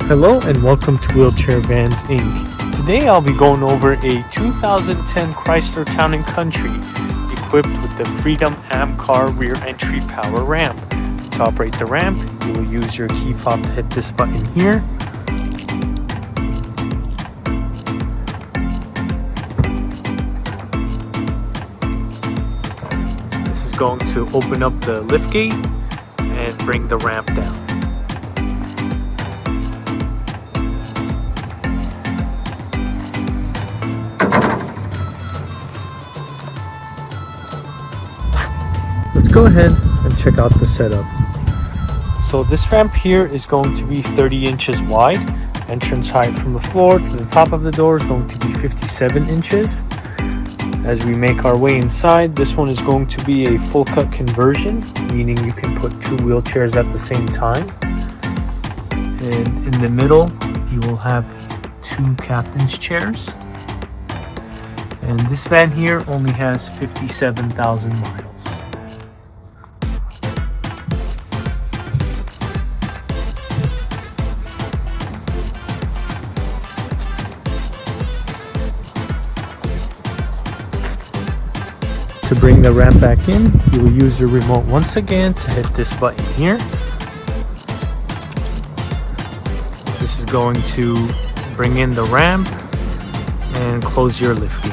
Hello and welcome to Wheelchair Vans Inc. Today I'll be going over a 2010 Chrysler Town & Country equipped with the Freedom Am Car rear entry power ramp. To operate the ramp, you will use your key fob to hit this button here. This is going to open up the lift gate and bring the ramp down. Let's go ahead and check out the setup. So this ramp here is going to be 30 inches wide. Entrance height from the floor to the top of the door is going to be 57 inches. As we make our way inside, this one is going to be a full cut conversion, meaning you can put two wheelchairs at the same time. And in the middle, you will have two captain's chairs. And this van here only has 57,000 miles. To bring the ramp back in, you will use your remote once again to hit this button here. This is going to bring in the ramp and close your lift gate.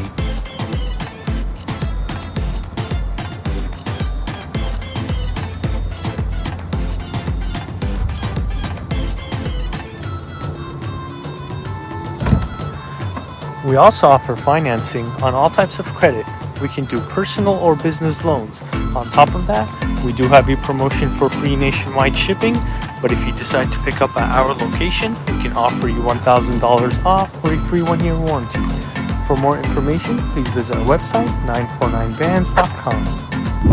We also offer financing on all types of credit. We can do personal or business loans. On top of that, we do have a promotion for free nationwide shipping, but if you decide to pick up at our location, we can offer you $1,000 off or a free 1-year warranty. For more information, please visit our website, 949vans.com.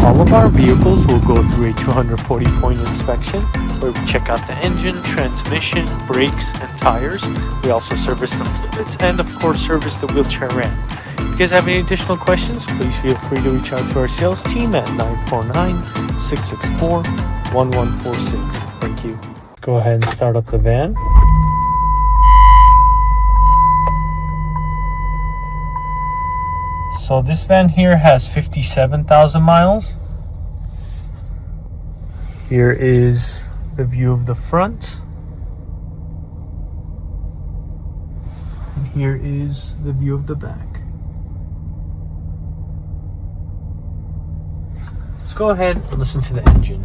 All of our vehicles will go through a 240-point inspection where we check out the engine, transmission, brakes, and tires. We also service the fluids and, of course, service the wheelchair ramp. If you guys have any additional questions, please feel free to reach out to our sales team at 949-664-1146. Thank you. Go ahead and start up the van. So this van here has 57,000 miles. Here is the view of the front. And here is the view of the back. Let's go ahead and listen to the engine.